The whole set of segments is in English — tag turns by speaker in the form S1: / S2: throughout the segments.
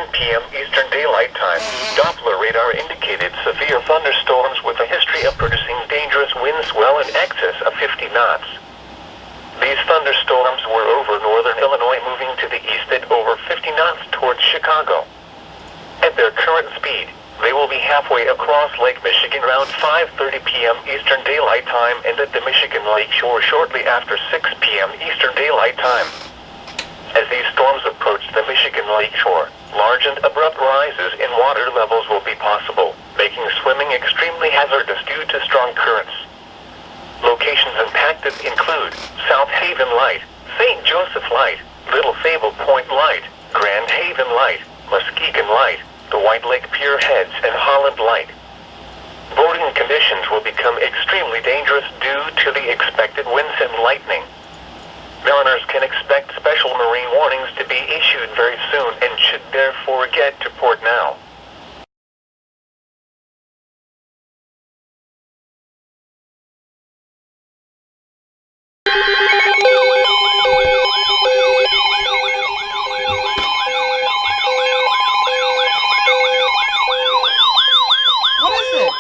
S1: p.m. Eastern Daylight Time, Doppler radar indicated severe thunderstorms with a history of producing dangerous winds well in excess of 50 knots. These thunderstorms were over northern Illinois, moving to the east at over 50 knots towards Chicago. At their current speed, they will be halfway across Lake Michigan around 5:30 p.m. Eastern Daylight Time and at the Michigan Lake shore shortly after 6 p.m. Eastern Daylight Time. As these storms approach the Michigan Lake shore, large and abrupt rises in water levels will be possible, making swimming extremely hazardous due to strong currents. Locations impacted include South Haven Light, St. Joseph Light, Little Sable Point Light, Grand Haven Light, Muskegon Light, the White Lake Pier Heads, and Holland Light. Boating conditions will become extremely dangerous due to the expected winds and lightning. Mariners can expect special marine warnings to be issued very soon and should therefore get to port now.
S2: What is it?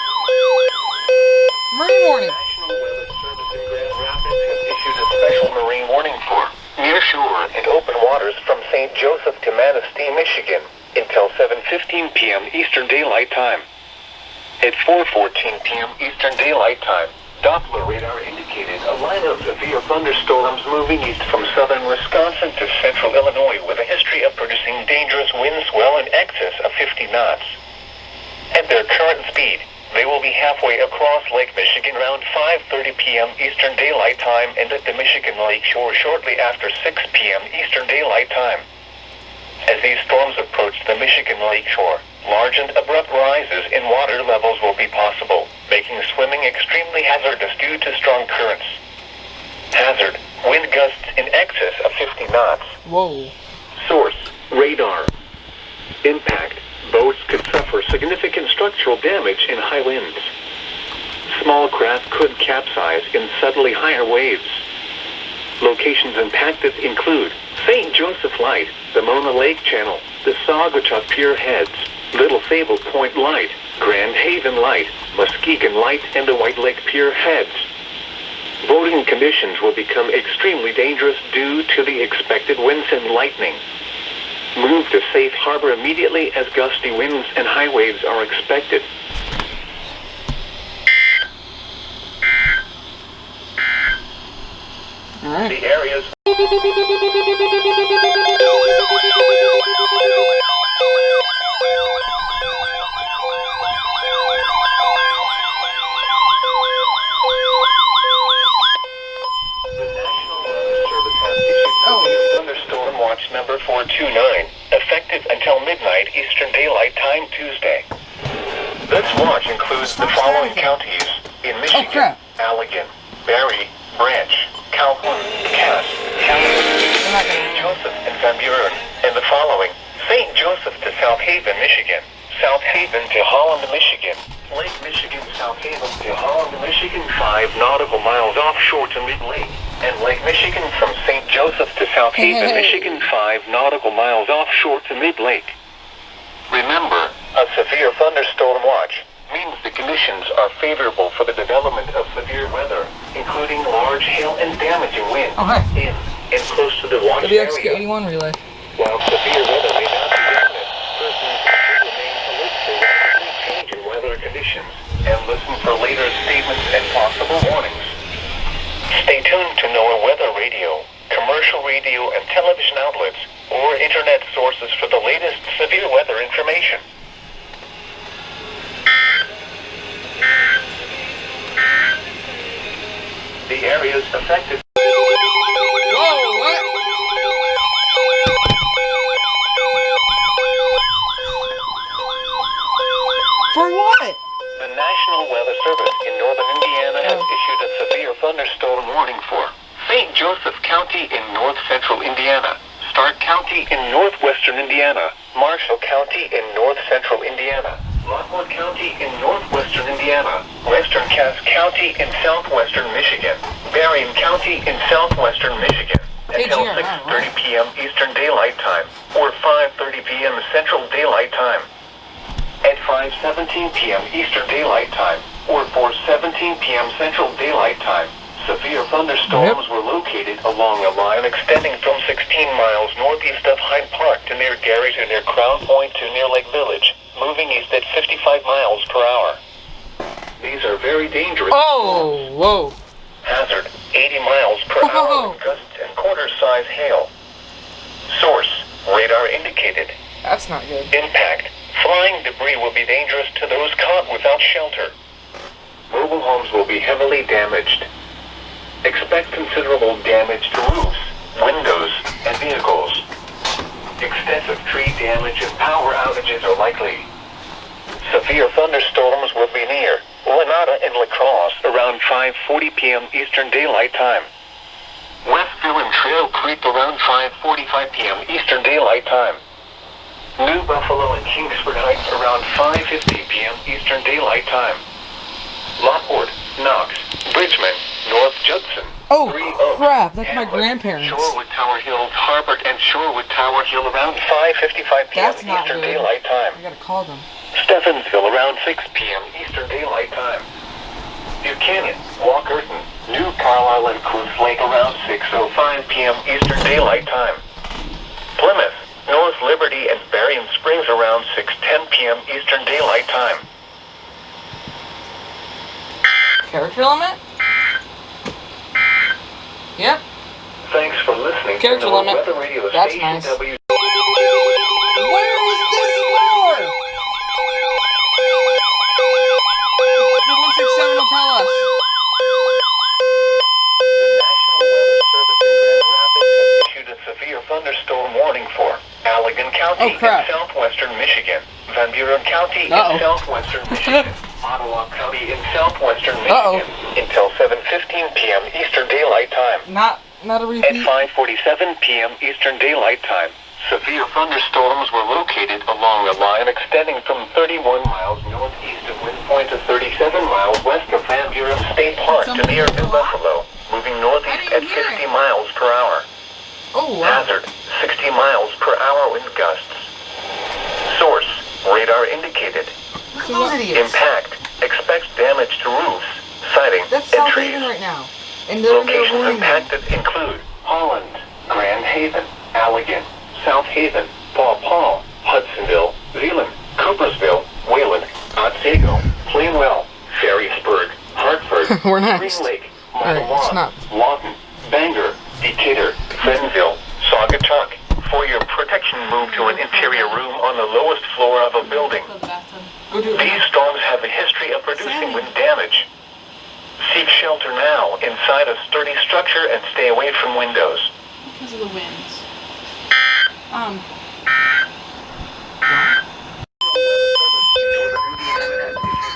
S2: Marine warning.
S1: National Weather Service in Grand Rapids has issued a special marine warning for nearshore and open waters from St. Joseph to Manistee, Michigan, until 7:15 p.m. Eastern Daylight Time. At 4:14 p.m. Eastern Daylight Time, Doppler radar indicated a line of severe thunderstorms moving east from southern Wisconsin to central Illinois with a history of producing dangerous winds well in excess of 50 knots. At their current speed, they will be halfway across Lake Michigan around 5:30 p.m. Eastern Daylight Time and at the Michigan Lake shore shortly after 6 p.m. Eastern Daylight Time. As these storms approach the Michigan Lake shore, large and abrupt rises in water levels will be possible, making swimming extremely hazardous due to strong currents. Hazard: wind gusts in excess of 50 knots.
S2: Whoa.
S1: Source: radar. Impact: boats could suffer significant structural damage in high winds. Small craft could capsize in suddenly higher waves. Locations impacted include St. Joseph Light, the Mona Lake Channel, the Saugatuck Pier Heads, Little Sable Point Light, Grand Haven Light, Muskegon Light, and the White Lake Pier Heads. Boating conditions will become extremely dangerous due to the expected winds and lightning. Move to safe harbor immediately as gusty winds and high waves are expected.
S2: Alright.
S1: The areas Thunderstorm Watch number 429, effective until midnight Eastern Daylight Time Tuesday. This watch includes the following counties in Michigan: Allegan, Barry, Branch, Calhoun, Cass, Calumet, Joseph, and Van Buren, and the following: St. Joseph to South Haven, Michigan, South Haven to Holland, Michigan, Lake Michigan, South Haven to Holland, Michigan, 5 nautical miles offshore to Mid-Lake, and Lake Michigan from St. Joseph to South Haven, Michigan, 5 nautical miles offshore to Mid-Lake. Remember, a severe thunderstorm watch means the conditions are favorable for the development of severe weather, including large hail and damaging winds in and close to the watch area.
S2: WXQ81 relay.
S1: While severe weather may not be definite, persons should remain alert to rapidly changing weather conditions and listen for later statements and possible warnings. Stay tuned to NOAA Weather Radio, commercial radio and television outlets, or internet sources for the latest severe weather information. The areas affected.
S2: Whoa, what? For what?
S1: The National Weather Service in northern Indiana has issued a severe thunderstorm warning for St. Joseph County in north central Indiana, Stark County in northwestern Indiana, Marshall County in north central Indiana, Lockwood County in northwestern Indiana, Western Cass County in southwestern Michigan, Berrien County in southwestern Michigan, until 6:30 p.m. Eastern Daylight Time, or 5:30 p.m. Central Daylight Time. At 5:17 p.m. Eastern Daylight Time, or 4:17 p.m. Central Daylight Time, severe thunderstorms were located along a line extending from 16 miles northeast of Hyde Park to near Gary to near Crown Point to near Lake Village, moving east at 55 miles per hour. These are very dangerous.
S2: Oh, whoa.
S1: Hazard, 80 miles per hour with gusts and quarter-size hail. Source, radar indicated.
S2: That's not good.
S1: Impact, flying debris will be dangerous to those caught without shelter. Mobile homes will be heavily damaged. Expect considerable damage to roofs, windows, and vehicles. Extensive tree damage and power outages are likely. Severe thunderstorms will be near Lenata and La Crosse around 5:40 p.m. Eastern Daylight Time. Westville and Trail Creek around 5:45 p.m. Eastern Daylight Time. New Buffalo and Kingsford Heights around 5:50 p.m. Eastern Daylight Time. Lockwood, Knox, Bridgman, North Judson.
S2: Oh,
S1: Three Oaks,
S2: crap. That's my
S1: Hamlet,
S2: grandparents.
S1: Shorewood Tower Hills, Harbert, and Shorewood Tower Hill around 5:55 p.m.
S2: That's not
S1: Eastern
S2: good.
S1: Daylight Time.
S2: I gotta call them.
S1: Stephansville around 6 p.m. Eastern Daylight Time. Buchanan, Walkerton, New Carlisle, and Coos Lake around 6:05 p.m. Eastern Daylight Time. Plymouth, North Liberty, and Berrien Springs around 6:10 p.m. Eastern Daylight Time.
S2: Character limit? Yep.
S1: Thanks for listening
S2: Character
S1: to the
S2: limit.
S1: Weather Radio
S2: That's
S1: Station
S2: nice.
S1: W.
S2: Where was this for? The 167 will tell us.
S1: The National Weather Service in Grand Rapids has issued a severe thunderstorm warning for Allegan County in southwestern Michigan, Van Buren County in southwestern Michigan, Ottawa County in southwestern Michigan, until 7:15 p.m. Eastern Daylight Time.
S2: Not a repeat.
S1: At 5:47 p.m. Eastern Daylight Time, severe thunderstorms were located along a line extending from 31 miles northeast of Wind Point to 37 miles west of Van Buren State Park to near New Buffalo, moving northeast at 50 miles per hour.
S2: Oh, wow.
S1: Hazard, 60 miles per hour wind gusts. Source, radar indicated. Impact, expect damage to roofs, siding,
S2: That's
S1: and
S2: South
S1: trees.
S2: Haven right now. And they're
S1: Locations
S2: warning them.
S1: impacted include Holland, Grand Haven, Allegan, South Haven, Paw Paw, Hudsonville, Zeeland, Coopersville, Wayland, Otsego, Plainwell, Ferrysburg, Hartford,
S2: We're next.
S1: Green Lake,
S2: Alright, it's not.
S1: Lawton, Bangor, Decatur, Fenville, Saugatuck. For your protection, move to an interior room on the lowest floor of a building.
S2: Go do it.
S1: These storms have a history of producing wind damage. Seek shelter now inside a sturdy structure and stay away from windows.
S3: Because of the winds.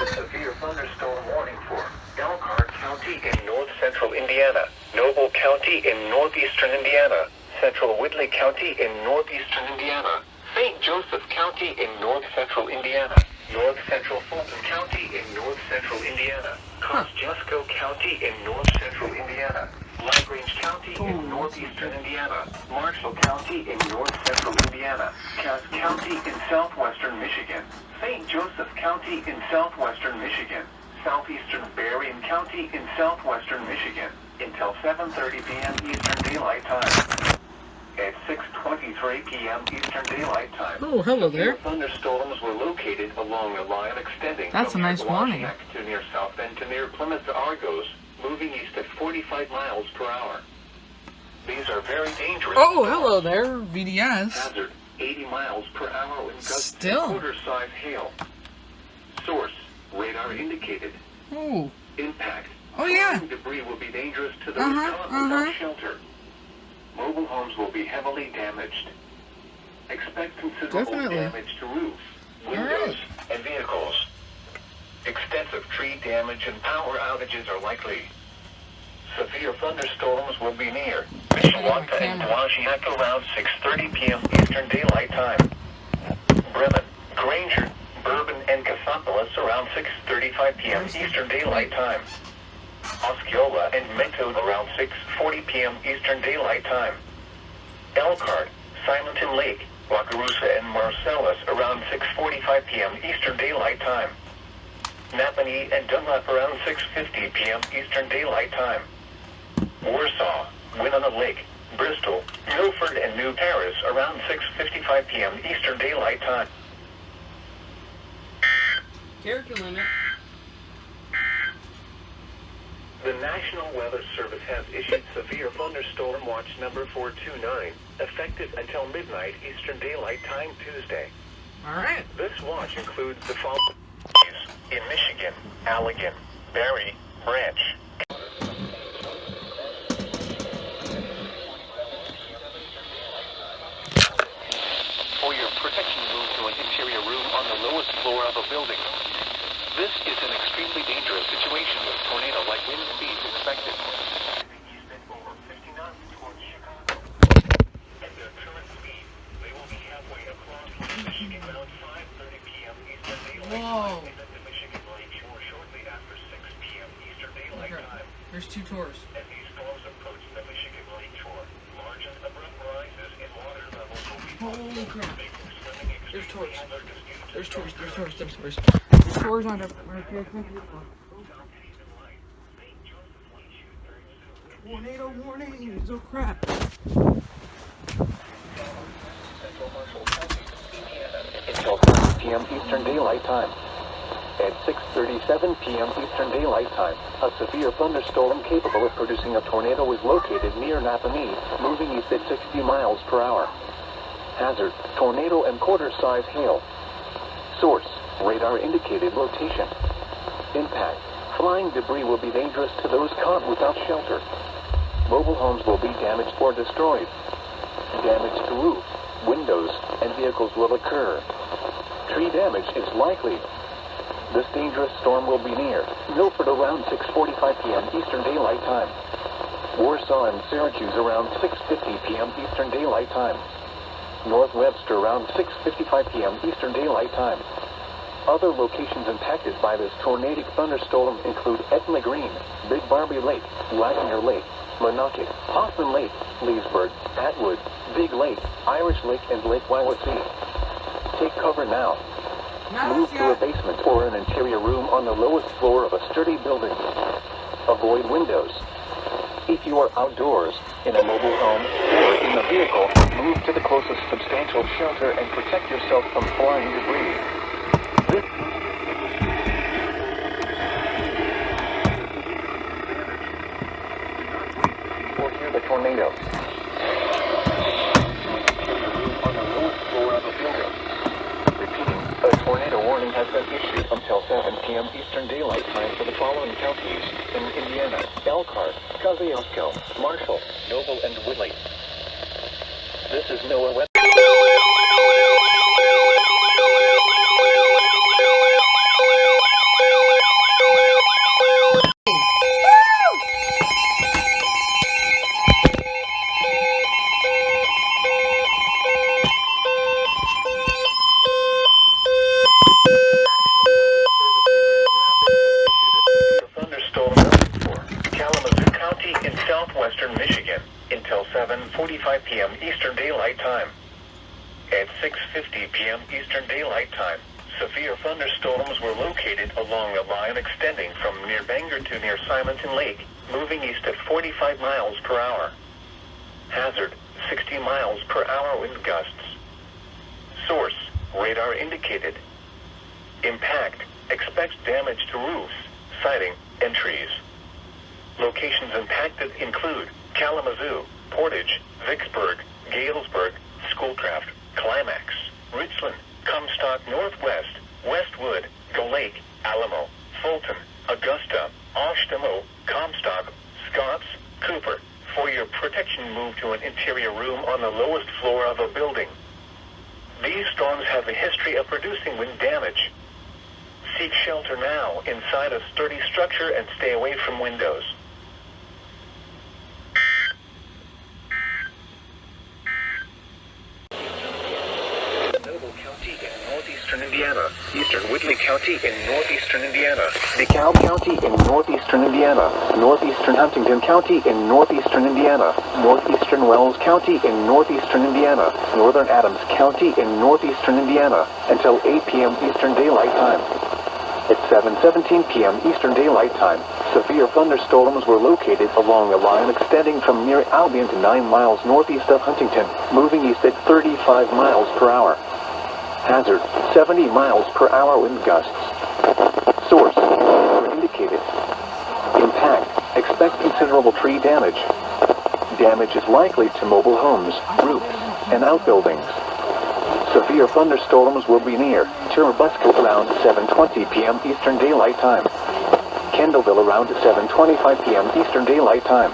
S1: A severe thunderstorm warning for Elkhart County in north central Indiana, Noble County in northeastern Indiana, Central Whitley County in northeastern Indiana, St. Joseph County in north central Indiana, North Central Fulton County in north central Indiana, Kosciuszko County in north central Indiana, LaGrange County in northeastern Indiana, Marshall County in north central Indiana, Cass County in southwestern Michigan, St. Joseph County in southwestern Michigan, southeastern Berrien County in southwestern Michigan, until 7:30 p.m. Eastern Daylight Time. At 6:23 p.m. Eastern Daylight Time.
S2: Oh, hello there.
S1: Thunderstorms were located along a line extending
S2: That's
S1: from
S2: a nice warning.
S1: Washonack to near South Bend to near Plymouth to Argos, moving east at 45 miles per hour. These are very dangerous.
S2: Oh, hello there, VDS.
S1: Hazard, 80 miles per hour wind gusts
S2: Still.
S1: and quarter-size hail. Source, radar indicated.
S2: Oh.
S1: Impact.
S2: Oh, yeah.
S1: Flying debris will be dangerous to those
S2: Uh-huh,
S1: caught
S2: uh-huh.
S1: without shelter. Mobile homes will be heavily damaged. Expect considerable
S2: Definitely.
S1: damage to roofs, windows,
S2: Alright.
S1: and vehicles. Extensive tree damage and power outages are likely. Severe thunderstorms will be near Mishawaka and Washiack around 6:30 p.m. Eastern Daylight Time. Bremen, Granger, Bourbon, and Cassopolis around 6:35 p.m. Eastern Daylight Time. Osceola and Methode around 6:40 p.m. Eastern Daylight Time. Elkhart, Simonton Lake, Wakarusa, and Marcellus around 6:45 p.m. Eastern Daylight Time. Napanee and Dunlap around 6:50 p.m. Eastern Daylight Time. Warsaw, Winona Lake, Bristol, Milford, and New Paris around 6:55 p.m. Eastern Daylight Time.
S2: Character limit.
S1: The National Weather Service has issued severe thunderstorm watch number 429, effective until midnight Eastern Daylight Time Tuesday.
S2: Alright.
S1: This watch includes the following in Michigan: Allegan, Barry, Branch. For your protection, move to an interior room on the lowest floor of a building. This is an extremely dangerous situation with tornado-like wind speeds expected. Over 50 knots towards Chicago. At their current speed, they will be halfway across Lake Michigan around 5:30 p.m. Eastern Daylight Time and at the Michigan Lake Shore shortly after 6 p.m. Eastern Daylight Time.
S2: There's two tours.
S1: As these storms approach the Michigan Lake Shore, large and abrupt rises in water levels will be
S2: Holy crap. There's tours. There's tours. There's tours. There's tours. There's tours on the tornado warnings. Oh crap.
S1: Until 6 p.m. Eastern Daylight Time. At 6:37 p.m. Eastern Daylight Time, a severe thunderstorm capable of producing a tornado is located near Napanee, moving east at 60 miles per hour. Hazard: tornado and quarter-size hail. Source: radar indicated location. Impact: flying debris will be dangerous to those caught without shelter. Mobile homes will be damaged or destroyed. Damage to roofs, windows, and vehicles will occur. Tree damage is likely. This dangerous storm will be near Milford around 6:45 p.m. Eastern Daylight Time. Warsaw and Syracuse around 6:50 p.m. Eastern Daylight Time. North Webster around 6:55 p.m. Eastern Daylight Time. Other locations impacted by this tornadic thunderstorm include Etna Green, Big Barbie Lake, Wagner Lake, Monocacy, Hoffman Lake, Leesburg, Atwood, Big Lake, Irish Lake, and Lake Wawasee. Take cover now. Move to a basement or an interior room on the lowest floor of a sturdy building. Avoid windows. If you are outdoors, in a mobile home, or in a vehicle, move to the closest substantial shelter and protect yourself from flying debris. Or hear the tornado. On the lowest floor of a building. Repeating, a tornado warning has been issued until 7 p.m. Eastern Daylight Time for the following counties in Indiana: Elkhart, Kosciuszko, Marshall, Noble, and Whitley. This is NOAA Weather. Southwestern Michigan until 7:45 p.m. Eastern Daylight Time. At 6:50 p.m. Eastern Daylight Time, severe thunderstorms were located along a line extending from near Bangor to near Simonton Lake, moving east at 45 miles per hour. Hazard: 60 miles per hour wind gusts. Source: radar indicated. Impact: expect damage to roofs, siding, and trees. Locations impacted include Kalamazoo, Portage, Vicksburg, Galesburg, Schoolcraft, Climax, Richland, Comstock Northwest, Westwood, Gull Lake, Alamo, Fulton, Augusta, Oshtemo, Comstock, Scotts, Cooper. For your protection, move to an interior room on the lowest floor of a building. These storms have a history of producing wind damage. Seek shelter now inside a sturdy structure and stay away from windows. Noble County in northeast northeastern Indiana, eastern Whitley County in northeastern Indiana, DeKalb County in northeastern Indiana, northeastern Huntington County in northeastern Indiana, northeastern Wells County in northeastern Indiana, northern Adams County in northeastern Indiana, until 8 p.m. Eastern Daylight Time. At 7:17 p.m. Eastern Daylight Time, severe thunderstorms were located along a line extending from near Albion to 9 miles northeast of Huntington, moving east at 35 miles per hour. Hazard, 70 miles per hour wind gusts. Source, were indicated. Impact, expect considerable tree damage. Damage is likely to mobile homes, roofs, and outbuildings. Severe thunderstorms will be near Churubusco around 7:20 p.m. Eastern Daylight Time. Kendallville around 7:25 p.m. Eastern Daylight Time.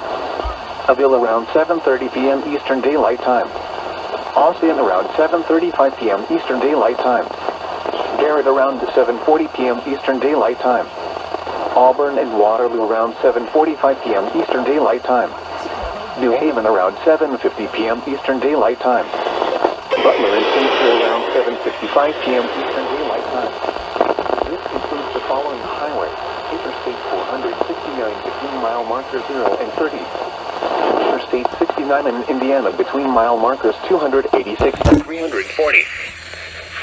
S1: Aville around 7:30 p.m. Eastern Daylight Time. Ossian around 7:35 p.m. Eastern Daylight Time. Garrett around 7:40 p.m. Eastern Daylight Time. Auburn and Waterloo around 7:45 p.m. Eastern Daylight Time. New Haven around 7:50 p.m. Eastern Daylight Time. Butler and St. Clair around 7:55 p.m. Eastern Daylight Time. This includes the following highways: Interstate 469 between mile markers 0 and 30. Interstate 69 in Indiana between mile markers 286 and 340.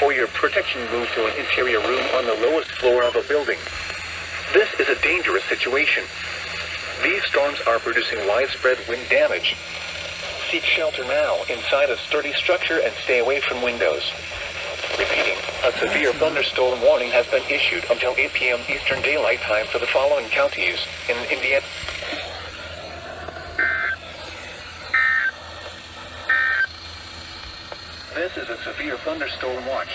S1: For your protection, move to an interior room on the lowest floor of a building. This is a dangerous situation. These storms are producing widespread wind damage. Seek shelter now inside a sturdy structure and stay away from windows. Repeating, a severe thunderstorm warning has been issued until 8 p.m. Eastern Daylight Time for the following counties in Indiana. This is a severe thunderstorm watch.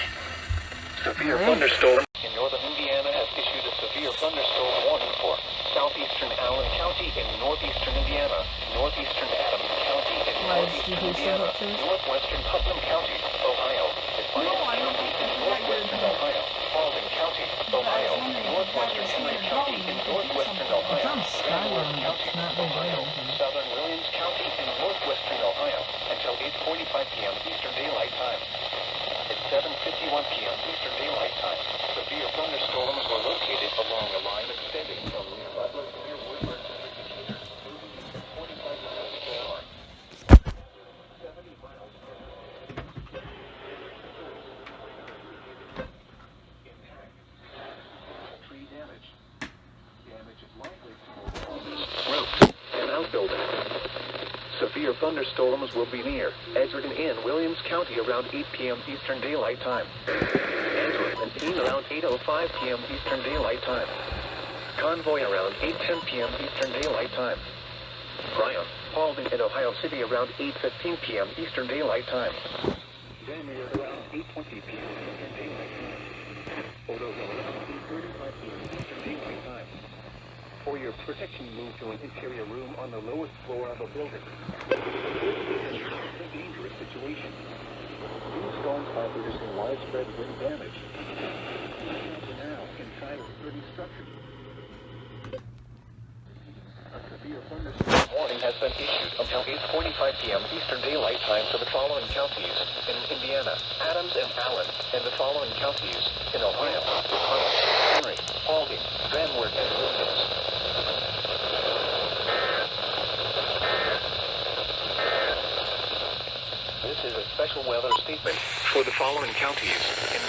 S1: Severe thunderstorm in northern Indiana has issued a severe thunderstorm warning for southeastern Allen County in northeastern Indiana, northeastern Adams County in northeastern Indiana, northwestern Putnam County, Ohio, Defiance County in northwestern Ohio, Paulding County, Ohio, northwestern Henry County in northwestern Ohio, Greenwood County, Ohio, southern Williams County in northwestern Ohio, until 8:45 p.m. Eastern Daylight Time. At 7:51 p.m. Eastern Daylight Time, severe thunderstorms were located along a line extending from near Butler to near Woodward to Virginia, moving east at 45 miles per hour. 70 miles per hour. Impact. Tree damage. Damage is likely to homes, roofs, and outbuildings. Severe thunderstorms will be near Edgerton in Williams County around 8 p.m. Eastern Daylight Time. Edgeworth and Keene around 8:05 p.m. Eastern Daylight Time. Convoy around 8:10 p.m. Eastern Daylight Time. Bryan, Paulding, and Ohio City around 8:15 p.m. Eastern Daylight Time. Denver around 8:20 p.m. Eastern Daylight Time. Odoville around 8:35 p.m. Eastern Daylight Time. For your protection, move to an interior room on the lowest floor of a building. This is a dangerous situation. These storms are producing widespread wind damage. Now, inside a sturdy structure. A severe thunderstorm warning has been issued until 8:45 p.m. Eastern Daylight Time for the following counties in Indiana, Adams and Allen, and the following counties in Ohio, Henry, Paulding, Van Wert, and Williams. This is a special weather statement for the following counties in